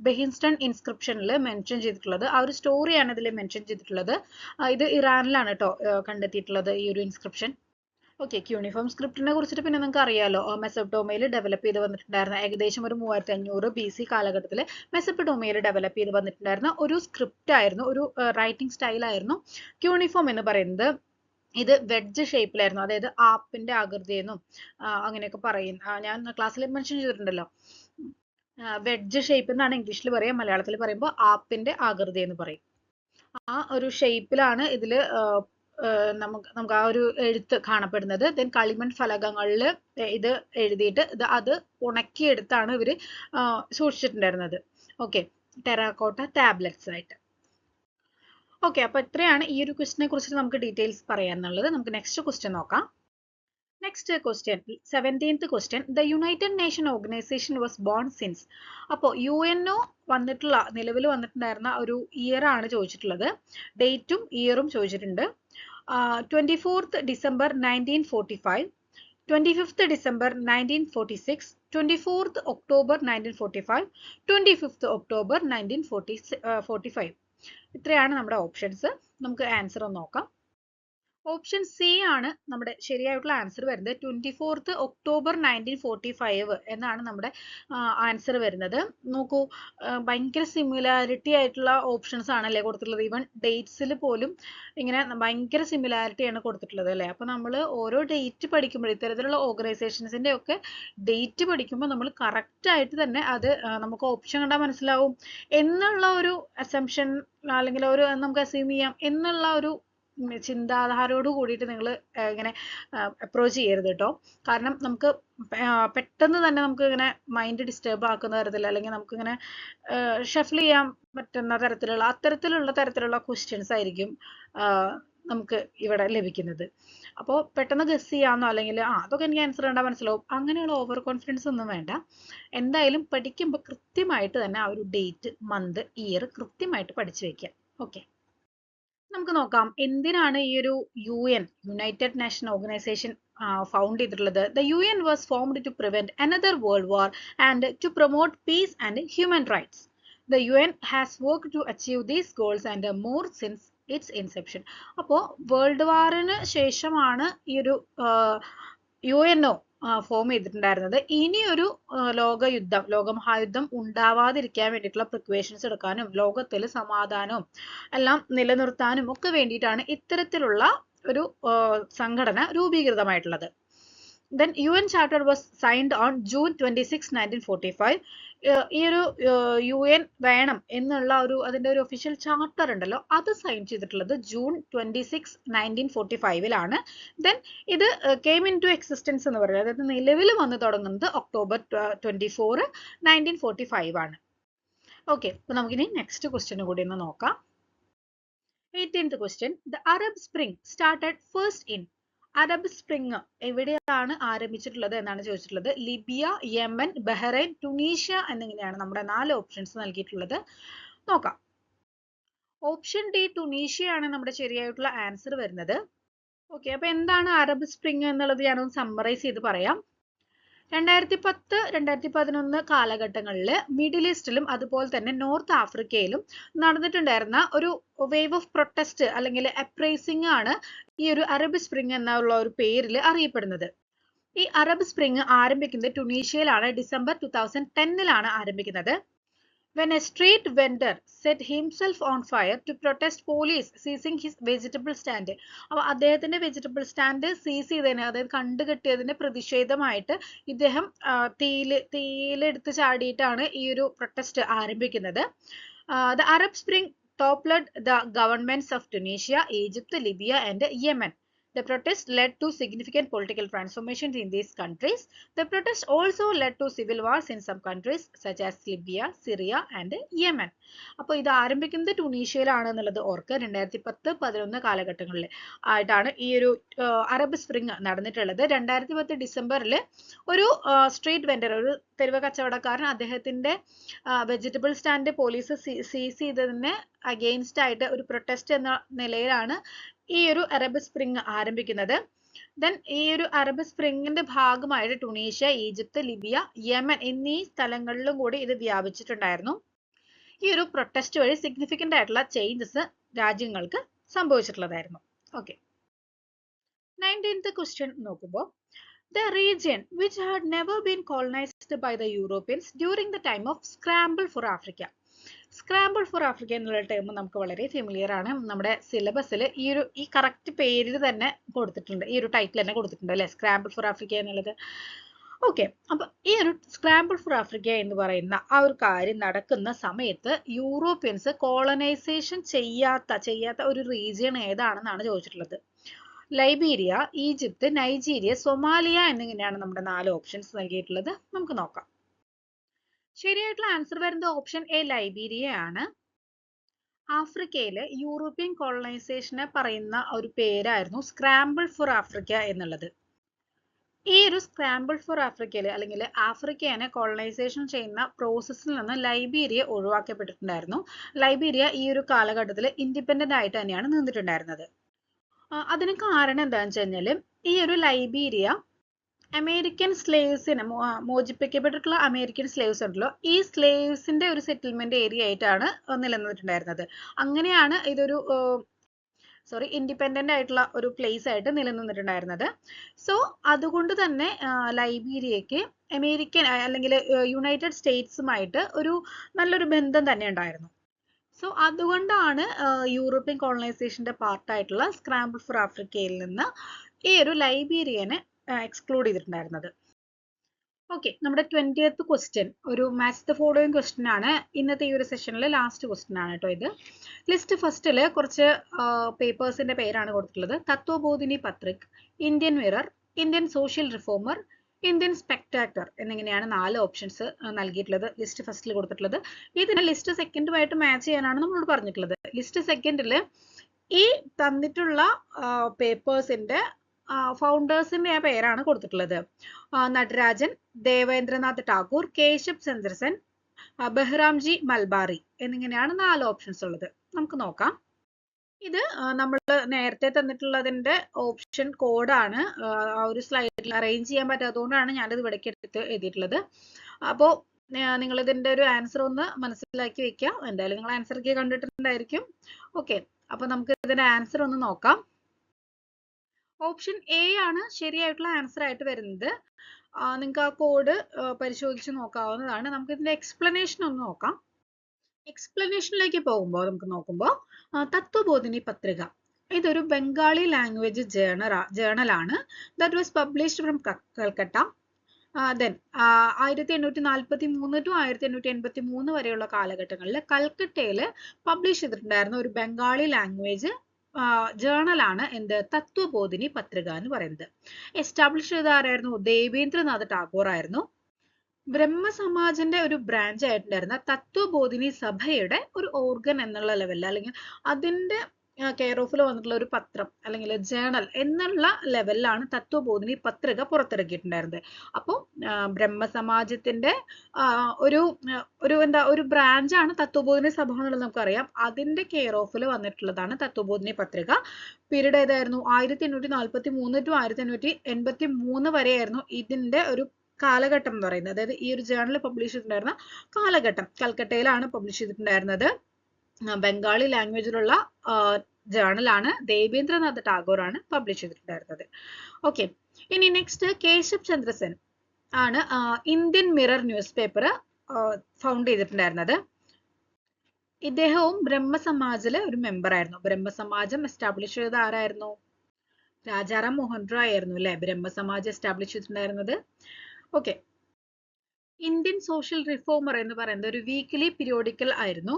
ബെഹിൻസ്റ്റൺ ഇൻസ്ക്രിപ്ഷനിൽ മെൻഷൻ ചെയ്തിട്ടുള്ളത്. ആ ഒരു സ്റ്റോറിയാണ് ഇതിൽ മെൻഷൻ ചെയ്തിട്ടുള്ളത്. ഇത് ഇറാനിലാണ് കേട്ടോ കണ്ടെത്തിയിട്ടുള്ളത് ഈ ഒരു ഇൻസ്ക്രിപ്ഷൻ. ഓക്കെ. ക്യൂണിഫോം സ്ക്രിപ്റ്റിനെ കുറിച്ചിട്ട് പിന്നെ നിങ്ങൾക്ക് അറിയാലോ, മെസപ്പൊട്ടോമിയയിൽ ഡെവലപ്പ് ചെയ്ത് വന്നിട്ടുണ്ടായിരുന്ന ഏകദേശം ഒരു 3500 BC കാലഘട്ടത്തിൽ മെസപ്പൊട്ടോമിയയിൽ ഡെവലപ്പ് ചെയ്ത് വന്നിട്ടുണ്ടായിരുന്ന ഒരു സ്ക്രിപ്റ്റ് ആയിരുന്നു, ഒരു റൈറ്റിംഗ് സ്റ്റൈൽ ആയിരുന്നു ക്യൂണിഫോം എന്ന് പറയുന്നത്. ഇത് വെഡ്ജ് ഷേപ്പിലായിരുന്നു, അതായത് ആപ്പിന്റെ ആകൃതിയെന്നും അങ്ങനെയൊക്കെ പറയും. ഞാൻ ക്ലാസ്സിൽ മെൻഷൻ ചെയ്തിട്ടുണ്ടല്ലോ, വെഡ്ജ് ഷേപ്പ് എന്നാണ് ഇംഗ്ലീഷിൽ പറയാം, മലയാളത്തിൽ പറയുമ്പോൾ ആപ്പിന്റെ ആകൃതി എന്ന് പറയും. ആ ഒരു ഷേപ്പിലാണ് ഇതില് നമുക്ക് ആ ഒരു എഴുത്ത് കാണപ്പെടുന്നത്. ദെൻ കളിമൺ ഫലകങ്ങളിൽ ഇത് എഴുതിയിട്ട് അത് ഉണക്കിയെടുത്താണ് ഇവര് സൂക്ഷിച്ചിട്ടുണ്ടായിരുന്നത്. ഓക്കെ. ടെറാക്കോട്ട ടാബ്ലറ്റ്സ് ആയിട്ട്. ഓക്കെ. അപ്പൊ ഇത്രയാണ് ഈ ഒരു ക്വസ്റ്റിനെ കുറിച്ചിട്ട് നമുക്ക് ഡീറ്റെയിൽസ് പറയാനുള്ളത്. നമുക്ക് നെക്സ്റ്റ് ക്വസ്റ്റ്യൻ നോക്കാം. Next question 17th question the United Nation organisation was born since. അപ്പോൾ UNO വന്നിട്ടുള്ള നിലവിൽ വന്നിട്ടുണ്ടായിരുന്ന ഒരു ഇയർ ആണ് ചോദിച്ചിട്ടുള്ളത്. ഡേറ്റും ഇയറും ചോദിച്ചിട്ടുണ്ട്. 24th December 1945, 25th December 1946, 24th October 1945, 25th October 1945. ഇത്രയാണ് നമ്മുടെ ഓപ്ഷൻസ്. നമുക്ക് ആൻസർ ഒന്ന് നോക്കാം. ഓപ്ഷൻ സി ആണ് നമ്മുടെ ശരിയായിട്ടുള്ള ആൻസർ വരുന്നത്. 24th October 1945 എന്നാണ് നമ്മുടെ ആൻസർ വരുന്നത്. നോക്കൂ, ഭയങ്കര സിമിലാരിറ്റി ആയിട്ടുള്ള ഓപ്ഷൻസ് ആണല്ലേ കൊടുത്തിട്ടുള്ളത്. ഈവൻ ഡേറ്റ്സിൽ പോലും ഇങ്ങനെ ഭയങ്കര സിമിലാരിറ്റി ആണ് കൊടുത്തിട്ടുള്ളത് അല്ലേ. അപ്പോൾ നമ്മൾ ഓരോ ഡേറ്റ് പഠിക്കുമ്പോൾ ഇത്തരത്തിലുള്ള ഓർഗനൈസേഷൻസിന്റെ ഒക്കെ ഡേറ്റ് പഠിക്കുമ്പോൾ നമ്മൾ കറക്റ്റ് ആയിട്ട് തന്നെ അത് നമുക്ക് ഓപ്ഷൻ കണ്ടാൽ മനസ്സിലാവും എന്നുള്ള ഒരു അസംഷൻ അല്ലെങ്കിൽ ഒരു നമുക്ക് അസ്യൂം ചെയ്യാം എന്നുള്ള ഒരു ചിന്താധാരയോട് കൂടിയിട്ട് നിങ്ങൾ ഇങ്ങനെ അപ്രോച്ച് ചെയ്യരുത് കേട്ടോ. കാരണം നമുക്ക് പെട്ടെന്ന് തന്നെ നമുക്ക് ഇങ്ങനെ മൈൻഡ് ഡിസ്റ്റർബ് ആക്കുന്ന തരത്തിൽ അല്ലെങ്കിൽ നമുക്ക് ഇങ്ങനെ ഷഫിൾ ചെയ്യാൻ പറ്റുന്ന അത്തരത്തിലുള്ള തരത്തിലുള്ള ക്വസ്റ്റ്യൻസ് ആയിരിക്കും നമുക്ക് ഇവിടെ ലഭിക്കുന്നത്. അപ്പോൾ പെട്ടെന്ന് ഗസ് ചെയ്യാമെന്നോ അല്ലെങ്കിൽ അതൊക്കെ എനിക്ക് ആൻസർ കണ്ടാൽ മനസ്സിലാവും അങ്ങനെയുള്ള ഓവർ കോൺഫിഡൻസ് ഒന്നും വേണ്ട. എന്തായാലും പഠിക്കുമ്പോൾ കൃത്യമായിട്ട് തന്നെ ആ ഒരു ഡേറ്റ്, മന്ത്, ഇയർ കൃത്യമായിട്ട് പഠിച്ചു വെക്കുക. ഓക്കെ, നമുക്ക് നോക്കാം എന്തിനാണ് ഈ ഒരു യുണൈറ്റഡ് നേഷൻ ഓർഗനൈസേഷൻ ഫൗണ്ട് ചെയ്തിട്ടുള്ളത്. The UN was formed to prevent another world war and to promote peace and human rights. The UN has work to achieve these goals and more since its inception. അപ്പോൾ world വാറിന് ശേഷമാണ് ഈ ഒരു UNO form ചെയ്തിട്ടുണ്ടായിരുന്നത്. ഇനിയൊരു ലോകമഹായുദ്ധം ഉണ്ടാവാതിരിക്കാൻ വേണ്ടിയിട്ടുള്ള precautions എടുക്കാനും ലോകത്തിൽ സമാധാനവും എല്ലാം നിലനിർത്താനും ഒക്കെ വേണ്ടിയിട്ടാണ് ഇത്തരത്തിലുള്ള ഒരു സംഘടന രൂപീകൃതമായിട്ടുള്ളത്. Then UN Charter was signed on June 26, 1945. ഈ ഒരു UN വേണം എന്നുള്ള അതിന്റെ ഒരു ഒഫീഷ്യൽ ചാർട്ടർ ഉണ്ടല്ലോ അത് സൈൻ ചെയ്തിട്ടുള്ളത് ജൂൺ 26, 1945 ദെൻ ഇത് കെയിം ഇൻ ടു എക്സിസ്റ്റൻസ് എന്ന് പറയുന്നത്, അതായത് നിലവിൽ വന്ന് തുടങ്ങുന്നത് October 24, 1945 ആണ്. ഓക്കെ, അപ്പൊ നമുക്കിനി നെക്സ്റ്റ് ക്വസ്റ്റ്യൻ കൂടി ഒന്ന് നോക്കാം. 18th question. The Arab Spring started first in. Arab spring എവിടെയാണ് ആരംഭിച്ചിട്ടുള്ളത് എന്നാണ് ചോദിച്ചിട്ടുള്ളത്. ലിബിയ, യമൻ, ബഹ്റൈൻ, ടുണീഷ്യ എന്നിങ്ങനെയാണ് നമ്മുടെ 4 ഓപ്ഷൻസ് നൽകിയിട്ടുള്ളത്. നോക്കാം. ഓപ്ഷൻ ഡി ടുണീഷ്യ ആണ് നമ്മുടെ ശരിയായിട്ടുള്ള ആൻസർ വരുന്നത്. ഓക്കെ, അപ്പൊ എന്താണ് അറബ് സ്പ്രിങ് എന്നുള്ളത് ഞാനൊന്ന് സമ്മറൈസ് ചെയ്ത് പറയാം. 2010, 2011 കാലഘട്ടങ്ങളിൽ മിഡിൽ ഈസ്റ്റിലും അതുപോലെ തന്നെ നോർത്ത് ആഫ്രിക്കയിലും നടന്നിട്ടുണ്ടായിരുന്ന ഒരു വേവ് ഓഫ് പ്രൊട്ടസ്റ്റ് അല്ലെങ്കിൽ അപ്രൈസിംഗ് ആണ് ഈ ഒരു അറബ് സ്പ്രിങ് എന്നുള്ള ഒരു പേരിൽ അറിയപ്പെടുന്നത്. ഈ അറബ് സ്പ്രിങ് ആരംഭിക്കുന്നത് ടുണീഷ്യയിലാണ്. ഡിസംബർ 2010 ആരംഭിക്കുന്നത്. When a street vendor set himself on fire to protest police seizing his vegetable stand. അപ്പോൾ അദ്ദേഹത്തിന്റെ വെജിറ്റബിൾ സ്റ്റാൻഡ് സീസ് ചെയ്തതിന്, അതായത് കണ്ടുകെട്ടിയതിന് പ്രതിഷേധമായിട്ട് ഇദ്ദേഹം തീയിലെടുത്ത് ചാടിയിട്ടാണ് ഈ ഒരു പ്രൊട്ടസ്റ്റ് ആരംഭിക്കുന്നത്. The Arab Spring toppled the governments of Tunisia, Egypt, Libya and Yemen. The protest led to significant political transformations in these countries. The protest also led to civil wars in some countries such as Libya, Syria and Yemen. അപ്പോൾ ഇത് ആരംഭിക്കുന്നത് ടുണീഷ്യയിലാണ് എന്നുള്ളത് ഓർക്കുക. 2010-11 കാലഘട്ടങ്ങളിൽ ആയിട്ടാണ് ഈ ഒരു Arab spring നടന്നിട്ടുള്ളത്. 2010 ഡിസംബറിൽ ഒരു സ്ട്രീറ്റ് വെൻഡർ, ഒരു തെരുവ് കച്ചവടക്കാരൻ, അദ്ദേഹത്തിന്റെ വെജിറ്റബിൾ സ്റ്റാൻഡ് പോലീസ് സീസ് ചെയ്തതിന് അഗെയിൻസ്റ്റ് ആയിട്ട് ഒരു പ്രൊട്ടസ്റ്റ് എന്ന നിലയിലാണ് ഈ ഒരു അറബ് സ്പ്രിങ് ആരംഭിക്കുന്നത്. ദെൻ ഈ ഒരു അറബ് സ്പ്രിങ്ങിന്റെ ഭാഗമായിട്ട് ടുണീഷ്യ, ഈജിപ്ത്, ലിബിയ, യമൻ എന്നീ സ്ഥലങ്ങളിലും കൂടി ഇത് വ്യാപിച്ചിട്ടുണ്ടായിരുന്നു. ഈ ഒരു പ്രൊട്ടസ്റ്റ് വഴി സിഗ്നിഫിക്കന്റ് ആയിട്ടുള്ള ചേഞ്ചസ് രാജ്യങ്ങൾക്ക് സംഭവിച്ചിട്ടുള്ളതായിരുന്നു. ഓക്കെ, 19th question നോക്കുമ്പോൾ the region which had never been colonized by the Europeans during the time of scramble for Africa. Scramble for Africa എന്നുള്ള ടേം നമുക്ക് വളരെ ഫെമിലിയർ ആണ്. നമ്മുടെ സിലബസിൽ ഈ കറക്റ്റ് പേരിൽ തന്നെ കൊടുത്തിട്ടുണ്ട്, ഈ ഒരു ടൈറ്റിൽ തന്നെ കൊടുത്തിട്ടുണ്ട് അല്ലെ, സ്ക്രാമ്പിൾ ഫോർ ആഫ്രിക്ക എന്നുള്ളത്. ഓക്കെ, അപ്പൊ ഈ ഒരു സ്ക്രാമ്പിൾ ഫോർ ആഫ്രിക്ക എന്ന് പറയുന്ന ആ ഒരു കാര്യം നടക്കുന്ന സമയത്ത് യൂറോപ്യൻസ് കോളനൈസേഷൻ ചെയ്യാത്ത ഒരു റീജിയൻ ഏതാണെന്നാണ് ചോദിച്ചിട്ടുള്ളത്. ലൈബീരിയ, ഈജിപ്ത്, നൈജീരിയ, സൊമാലിയ എന്നിങ്ങനെയാണ് നമ്മുടെ 4 ഓപ്ഷൻസ് നൽകിയിട്ടുള്ളത്. നമുക്ക് നോക്കാം. ശരിയായിട്ടുള്ള ആൻസർ വരുന്നത് ഓപ്ഷൻ എ, ലൈബീരിയ ആണ്. ആഫ്രിക്കയിലെ യൂറോപ്യൻ കോളനൈസേഷനെ പറയുന്ന ഒരു പേരായിരുന്നു സ്ക്രാമ്പിൾ ഫോർ ആഫ്രിക്ക എന്നുള്ളത്. ഈ ഒരു സ്ക്രാമ്പിൾ ഫോർ ആഫ്രിക്കയിൽ അല്ലെങ്കിൽ ആഫ്രിക്കനെ കോളനൈസേഷൻ ചെയ്യുന്ന പ്രോസസ്സിൽ നിന്ന് ലൈബീരിയ ഒഴിവാക്കപ്പെട്ടിട്ടുണ്ടായിരുന്നു. ലൈബീരിയ ഈ ഒരു കാലഘട്ടത്തിൽ ഇൻഡിപെൻഡന്റ് ആയിട്ട് തന്നെയാണ് നിന്നിട്ടുണ്ടായിരുന്നത്. അതിന് കാരണം എന്താണെന്ന് വെച്ച് കഴിഞ്ഞാൽ ഈ ഒരു ലൈബീരിയ അമേരിക്കൻ സ്ലേവ്സിനെ മോചിപ്പിക്കപ്പെട്ടിട്ടുള്ള അമേരിക്കൻ സ്ലേവ്സ് ഉണ്ടല്ലോ, ഈ സ്ലേവ്സിന്റെ ഒരു സെറ്റിൽമെന്റ് ഏരിയ ആയിട്ടാണ് നിലനിന്നിട്ടുണ്ടായിരുന്നത്. അങ്ങനെയാണ് ഇതൊരു ഇൻഡിപെൻഡന്റ് ആയിട്ടുള്ള ഒരു പ്ലേസ് ആയിട്ട് നിലനിന്നിട്ടുണ്ടായിരുന്നത്. സോ അതുകൊണ്ട് തന്നെ ലൈബീരിയക്ക് അമേരിക്കൻ അല്ലെങ്കിൽ യുണൈറ്റഡ് സ്റ്റേറ്റ്സുമായിട്ട് ഒരു നല്ലൊരു ബന്ധം തന്നെ ഉണ്ടായിരുന്നു. സോ അതുകൊണ്ടാണ് യൂറോപ്യൻ കോളനൈസേഷന്റെ പാർട്ടായിട്ടുള്ള സ്ക്രാമ്പിൾ ഫോർ ആഫ്രിക്കയിൽ നിന്ന് ഈ ഒരു ലൈബീരിയനെ എക്സ്ക്ലൂഡ് ചെയ്തിട്ടുണ്ടായിരുന്നത്. ഓക്കെ, നമ്മുടെ 20th ക്വസ്റ്റ്യൻ ഒരു മാച്ച് ദ ഫോളോയിങ് ക്വസ്റ്റ്യൻ ആണ്. ഇന്നത്തെ ഈ ഒരു സെഷനിലെ ലാസ്റ്റ് ക്വസ്റ്റ്യൻ ആണ് കേട്ടോ ഇത്. ലിസ്റ്റ് ഫസ്റ്റില് കുറച്ച് പേപ്പേഴ്സിന്റെ പേരാണ് കൊടുത്തിട്ടുള്ളത്. Tattvabodhini Patrika, Indian mirror, Indian social reformer, Indian spectator എന്നിങ്ങനെയാണ് 4 ഓപ്ഷൻസ് നൽകിയിട്ടുള്ളത് ലിസ്റ്റ് ഫസ്റ്റിൽ കൊടുത്തിട്ടുള്ളത്. ഇതിനെ ലിസ്റ്റ് സെക്കൻഡുമായിട്ട് മാച്ച് ചെയ്യാനാണ് നമ്മളോട് പറഞ്ഞിട്ടുള്ളത്. ലിസ്റ്റ് സെക്കൻഡിൽ ഈ തന്നിട്ടുള്ള പേപ്പേഴ്സിന്റെ ഫൗണ്ടേഴ്സിന്റെ പേരാണ് കൊടുത്തിട്ടുള്ളത്. നടരാജൻ, ദേവേന്ദ്രനാഥ് ടാഗോർ, കേശബ് ചന്ദ്ര സെൻ, ബഹ്റാംജി മൽബാറി എന്നിങ്ങനെയാണ് 4 ഓപ്ഷൻസ് ഉള്ളത്. നമുക്ക് നോക്കാം. ഇത് നമ്മൾ നേരത്തെ തന്നിട്ടുള്ളതിന്റെ ഓപ്ഷൻ കോഡാണ്. ആ ഒരു സ്ലൈഡിൽ അറേഞ്ച് ചെയ്യാൻ പറ്റാത്തതുകൊണ്ടാണ് ഞാനിത് ഇവിടേക്ക് എടുത്ത് എഴുതിയിട്ടുള്ളത്. അപ്പോൾ നിങ്ങൾ ഇതിന്റെ ഒരു ആൻസർ ഒന്ന് മനസ്സിലാക്കി വെക്കുക. എന്തായാലും നിങ്ങൾ ആൻസർ ഒക്കെ കണ്ടിട്ടുണ്ടായിരിക്കും. ഓക്കെ, അപ്പൊ നമുക്ക് ഇതിന്റെ ആൻസർ ഒന്ന് നോക്കാം. ഓപ്ഷൻ എ ആണ് ശരിയായിട്ടുള്ള ആൻസർ ആയിട്ട് വരുന്നത്. നിങ്ങൾക്ക് ആ കോഡ് പരിശോധിച്ച് നോക്കാവുന്നതാണ്. നമുക്ക് ഇതിന്റെ എക്സ്പ്ലനേഷൻ ഒന്ന് നോക്കാം. എക്സ്പ്ലനേഷനിലേക്ക് പോകുമ്പോൾ നമുക്ക് നോക്കുമ്പോൾ തത്വബോധിനി പത്രിക ഇതൊരു ബംഗാളി ലാംഗ്വേജ് ജേണലാണ്. That was published from Calcutta. Then 1843 to 1883 വരെയുള്ള കാലഘട്ടങ്ങളിൽ കൽക്കട്ടയിൽ പബ്ലിഷ് ചെയ്തിട്ടുണ്ടായിരുന്ന ഒരു ബംഗാളി ലാംഗ്വേജ് ജേണലാണ് എന്ത് തത്വബോധിനി പത്രിക എന്ന് പറയുന്നത്. എസ്റ്റാബ്ലിഷ് ചെയ്ത ആരായിരുന്നു? ദേവേന്ദ്രനാഥ് ടാഗോർ ആയിരുന്നു. ബ്രഹ്മസമാജിന്റെ ഒരു ബ്രാഞ്ച് ആയിട്ടുണ്ടായിരുന്ന തത്വബോധിനി സഭയുടെ ഒരു ഓർഗൻ എന്നുള്ള ലെവലിൽ അല്ലെങ്കിൽ അതിന്റെ കെയർ ഓഫിൽ വന്നിട്ടുള്ള ഒരു പത്രം അല്ലെങ്കിൽ ജേണൽ എന്നുള്ള ലെവലിലാണ് തത്വബോധിനി പത്രിക പുറത്തിറക്കിയിട്ടുണ്ടായിരുന്നത്. അപ്പോൾ ബ്രഹ്മസമാജത്തിന്റെ ഒരു ബ്രാഞ്ചാണ് തത്വബോധിനി സഭ എന്നുള്ളത് നമുക്കറിയാം. അതിന്റെ കെയർ ഓഫിൽ വന്നിട്ടുള്ളതാണ് തത്വബോധിനി പത്രിക. പീരീഡ് ഏതായിരുന്നു? 1843 to 1883 വരെയായിരുന്നു ഇതിന്റെ ഒരു കാലഘട്ടം എന്ന് പറയുന്നത്. അതായത് ഈ ഒരു ജേണൽ പബ്ലിഷ് ചെയ്തിട്ടുണ്ടായിരുന്ന കാലഘട്ടം കൽക്കട്ടയിലാണ് പബ്ലിഷ് ചെയ്തിട്ടുണ്ടായിരുന്നത്. ബംഗാളി ലാംഗ്വേജിലുള്ള ജേണലാണ്. ദേവേന്ദ്രനാഥ് ടാഗോർ ആണ് പബ്ലിഷ് ചെയ്തിട്ടുണ്ടായിരുന്നത്. ഓക്കെ, ഇനി നെക്സ്റ്റ് കേശബ് ചന്ദ്ര സെൻ ആണ് Indian mirror news paper found ചെയ്തിട്ടുണ്ടായിരുന്നത്. ഇദ്ദേഹവും ബ്രഹ്മസമാജിലെ ഒരു മെമ്പർ ആയിരുന്നു. ബ്രഹ്മസമാജം എസ്റ്റാബ്ലിഷ് ചെയ്ത ആരായിരുന്നു? രാജാറാം മോഹൻ റോയ് ആയിരുന്നു അല്ലെ ബ്രഹ്മസമാജ് എസ്റ്റാബ്ലിഷ് ചെയ്തിട്ടുണ്ടായിരുന്നത്. ഓക്കെ, ഇന്ത്യൻ സോഷ്യൽ റിഫോമർ എന്ന് പറയുന്നത് ഒരു വീക്ക്ലി പീരിയോഡിക്കൽ ആയിരുന്നു,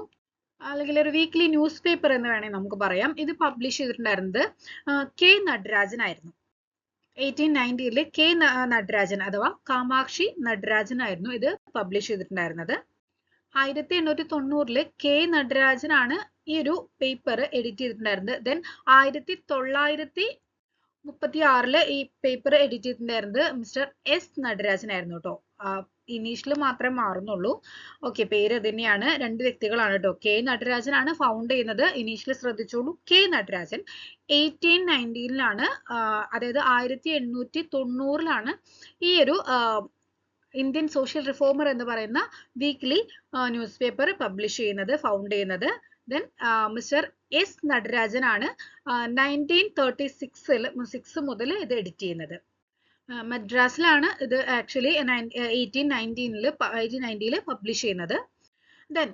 അല്ലെങ്കിൽ ഒരു വീക്ക്ലി ന്യൂസ് പേപ്പർ എന്ന് വേണമെങ്കിൽ നമുക്ക് പറയാം. ഇത് പബ്ലിഷ് ചെയ്തിട്ടുണ്ടായിരുന്നത് കെ നടരാജൻ ആയിരുന്നു. 1890 കെ നടരാജൻ അഥവാ കാമാക്ഷി നടരാജൻ ആയിരുന്നു ഇത് പബ്ലിഷ് ചെയ്തിട്ടുണ്ടായിരുന്നത്. 1890 കെ നടരാജനാണ് ഈ ഒരു പേപ്പർ എഡിറ്റ് ചെയ്തിട്ടുണ്ടായിരുന്നത്. ദെൻ 1936 ഈ പേപ്പർ എഡിറ്റ് ചെയ്തിട്ടുണ്ടായിരുന്നത് മിസ്റ്റർ എസ് നടരാജൻ ആയിരുന്നു കേട്ടോ. ഇനീഷ്യൽ മാത്രമേ മാറുന്നുള്ളൂ. ഓക്കെ, പേര് തന്നെയാണ്. 2 വ്യക്തികളാണ് കേട്ടോ. കെ നടരാജനാണ് ഫൗണ്ട് ചെയ്യുന്നത്. ഇനീഷ്യൽ ശ്രദ്ധിച്ചോളൂ, കെ നടരാജൻ. 1890 അതായത് 1890 ഈ ഒരു ഇന്ത്യൻ സോഷ്യൽ റിഫോമർ എന്ന് പറയുന്ന വീക്ക്ലി ന്യൂസ് പേപ്പർ പബ്ലിഷ് ചെയ്യുന്നത്, ഫൗണ്ട് ചെയ്യുന്നത്. ദെൻ മിസ്റ്റർ എസ് നടരാജൻ ആണ് 1936 മുതൽ ഇത് എഡിറ്റ് ചെയ്യുന്നത്. മദ്രാസിലാണ് ഇത് ആക്ച്വലി 1890 പബ്ലിഷ് ചെയ്യുന്നത്. ദെൻ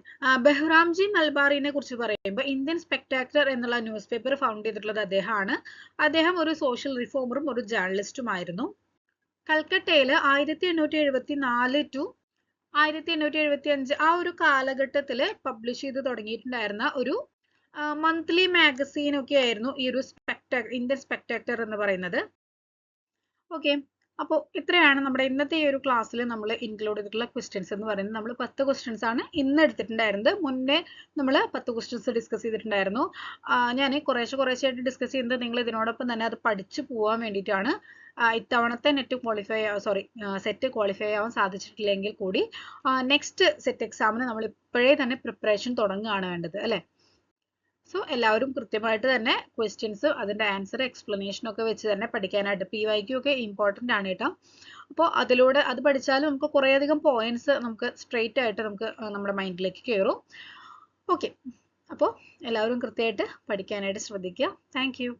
ബഹ്റാംജി മൽബാറിനെ കുറിച്ച് പറയുമ്പോൾ ഇന്ത്യൻ സ്പെക്ടാക്ടർ എന്നുള്ള ന്യൂസ് പേപ്പർ ഫൗണ്ട് ചെയ്തിട്ടുള്ളത് അദ്ദേഹമാണ്. അദ്ദേഹം ഒരു സോഷ്യൽ റിഫോമറും ഒരു ജേർണലിസ്റ്റുമായിരുന്നു. കൽക്കട്ടയിൽ 1874 to 1875 ആ ഒരു കാലഘട്ടത്തിൽ പബ്ലിഷ് ചെയ്ത് തുടങ്ങിയിട്ടുണ്ടായിരുന്ന ഒരു മന്ത്ലി മാഗസീൻ ഒക്കെ ആയിരുന്നു ഈ ഒരു ഇന്ത്യൻ സ്പെക്ടാക്ടർ എന്ന് പറയുന്നത്. ഓക്കെ, അപ്പോൾ ഇത്രയാണ് നമ്മുടെ ഇന്നത്തെ ഈ ഒരു ക്ലാസ്സിൽ നമ്മൾ ഇൻക്ലൂഡ് ചെയ്തിട്ടുള്ള ക്വസ്റ്റ്യൻസ് എന്ന് പറയുന്നത്. നമ്മൾ 10 ക്വസ്റ്റ്യൻസ് ആണ് ഇന്ന് എടുത്തിട്ടുണ്ടായിരുന്നത്. മുന്നേ നമ്മൾ 10 ക്വസ്റ്റ്യൻസ് ഡിസ്കസ് ചെയ്തിട്ടുണ്ടായിരുന്നു. ഞാൻ കുറേശ്ശെ ആയിട്ട് ഡിസ്കസ് ചെയ്യുന്നത് നിങ്ങൾ ഇതിനോടൊപ്പം തന്നെ അത് പഠിച്ചു പോകാൻ വേണ്ടിയിട്ടാണ്. ഇത്തവണത്തെ സെറ്റ് ക്വാളിഫൈ ആവാൻ സാധിച്ചിട്ടില്ലെങ്കിൽ കൂടി നെക്സ്റ്റ് സെറ്റ് എക്സാമിന് നമ്മൾ ഇപ്പോഴേ തന്നെ പ്രിപ്പറേഷൻ തുടങ്ങുകയാണ് വേണ്ടത് അല്ലേ. സോ എല്ലാവരും കൃത്യമായിട്ട് തന്നെ ക്വസ്റ്റ്യൻസ് അതിൻ്റെ ആൻസർ എക്സ്പ്ലനേഷൻ ഒക്കെ വെച്ച് തന്നെ പഠിക്കാനായിട്ട് PYQ ഒക്കെ ഇമ്പോർട്ടൻ്റ് ആണ് കേട്ടോ. അപ്പോൾ അത് പഠിച്ചാൽ നമുക്ക് കുറേയധികം പോയിന്റ്സ് നമുക്ക് സ്ട്രെയിറ്റ് ആയിട്ട് നമുക്ക് നമ്മുടെ മൈൻഡിലേക്ക് കയറും. ഓക്കെ, അപ്പോൾ എല്ലാവരും കൃത്യമായിട്ട് പഠിക്കാനായിട്ട് ശ്രദ്ധിക്കുക. Thank you.